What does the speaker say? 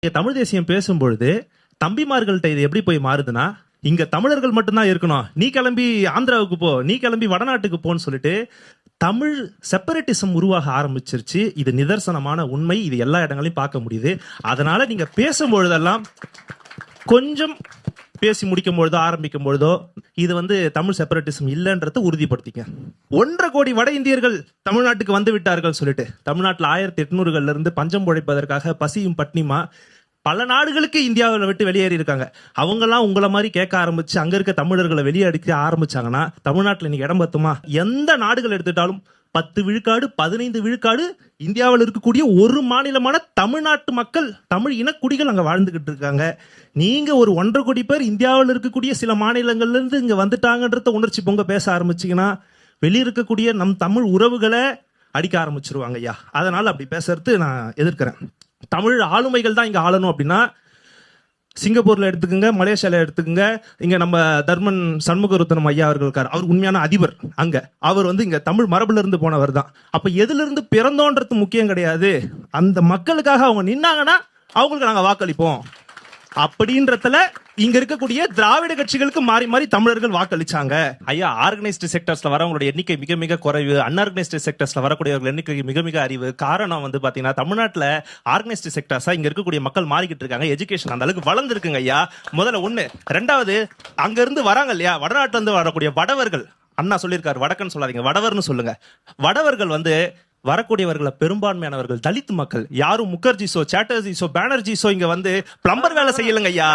தமிழ் தேசியம் பேசும்பொழுது தம்பிமார்கள்ட்ட இது எப்படி போய் மாறுதுன்னா, இங்க தமிழர்கள் மட்டும்தான் இருக்கணும், நீ கிளம்பி ஆந்திராவுக்கு போ, நீ கிளம்பி வடநாட்டுக்கு போன்னு சொல்லிட்டு தமிழ் செப்பரேட்டிசம் உருவாக ஆரம்பிச்சிருச்சு. இது நிதர்சனமான உண்மை. இது எல்லா இடங்களையும் பார்க்க முடியுது. அதனால நீங்க பேசும்பொழுதெல்லாம் கொஞ்சம் பேசி முடிக்கும் பொழுதோ ஆரம்பிக்கும் பொழுதோ இது தமிழ் செப்பரேட்டிசம் இல்லைன்றதை உறுதிப்படுத்திக்க. 1.5 கோடி வட இந்தியர்கள் தமிழ்நாட்டுக்கு வந்து விட்டார்கள் சொல்லிட்டு தமிழ்நாட்டில் 1800கள்ல இருந்து பஞ்சம் உழைப்பதற்காக பசியும் பட்னிமா பல நாடுகளுக்கு இந்தியாவில் விட்டு வெளியேறி இருக்காங்க. அவங்கெல்லாம் உங்களை மாதிரி கேட்க ஆரம்பிச்சு அங்க இருக்க தமிழர்களை வெளியே அடிக்க ஆரம்பிச்சாங்கன்னா தமிழ்நாட்டில் இன்னைக்கு இடம் பத்துமா? எந்த நாடுகள் எடுத்துட்டாலும் 10 விழுக்காடு 15 விழுக்காடு இந்தியாவில் இருக்கக்கூடிய ஒரு மாநிலமான தமிழ்நாட்டு மக்கள், தமிழ் இனக்குடிகள் அங்க வாழ்ந்துகிட்டு இருக்காங்க. நீங்க ஒரு 1.5 கோடி பேர் இந்தியாவில் இருக்கக்கூடிய சில மாநிலங்கள்ல இருந்து இங்க வந்துட்டாங்கன்றத உணர்ச்சி பொங்க பேச ஆரம்பிச்சீங்கன்னா வெளியே இருக்கக்கூடிய நம் தமிழ் உறவுகளை அடிக்க ஆரம்பிச்சிருவாங்க ஐயா. அதனால அப்படி பேசுறது நான் எதிர்க்கிறேன். தமிழ் ஆளுமைகள் தான் இங்க ஆளணும் அப்படின்னா சிங்கப்பூர்ல எடுத்துக்கோங்க, மலேசியால எடுத்துக்கோங்க. இங்க நம்ம தர்மன் சண்முகரத்னம் ஐயா அவர்கள் இருக்கார். அவர் உண்மையான அதிபர். அங்க அவர் இங்க தமிழ் மரபுல இருந்து போனவர் தான். அப்ப எதுல இருந்து பிறந்தோன்றது முக்கியம் கிடையாது. அந்த மக்களுக்காக அவங்க நின்னாங்கன்னா அவங்களுக்கு நாங்க வாக்களிப்போம் அப்படின்றதுல இங்க இருக்கக்கூடிய திராவிட கட்சிகளுக்கு மாறி மாறி தமிழர்கள் வாக்களிச்சாங்க. ஐயா, ஆர்கனைஸ்டு செக்டர்ஸ்ல வரவங்களோட எண்ணிக்கை மிக மிக குறைவு. அன்ஆர்கனைஸ்டு செக்டர்ஸ்ல வரக்கூடியவர்கள் எண்ணிக்கை மிக மிக அறிவு. காரணம் பாத்தீங்கன்னா தமிழ்நாட்டுல ஆர்கனைஸ்டு செக்டர்ஸா இங்க இருக்கக்கூடிய மக்கள் மாறிக்கிட்டு இருக்காங்க. எஜுகேஷன் அந்த அளவுக்கு வளர்ந்துருக்குங்க ஐயா. முதல்ல ஒண்ணு. ரெண்டாவது, அங்க இருந்து வராங்க இல்லையா, வடநாட்டுல இருந்து வரக்கூடிய வடவர்கள். அண்ணா சொல்லியிருக்காரு வடக்கன்னு சொல்லாதீங்க, வடவர்னு சொல்லுங்க. வடவர்கள் வரக்கூடியவர்கள் பெரும்பான்மையானவர்கள் தலித் மக்கள். யாரும் முகர்ஜிஸோ சாட்டர்ஜிஸோ பானர்ஜிஸோ இங்க பிளம்பர் வேலை செய்யலங்க ஐயா.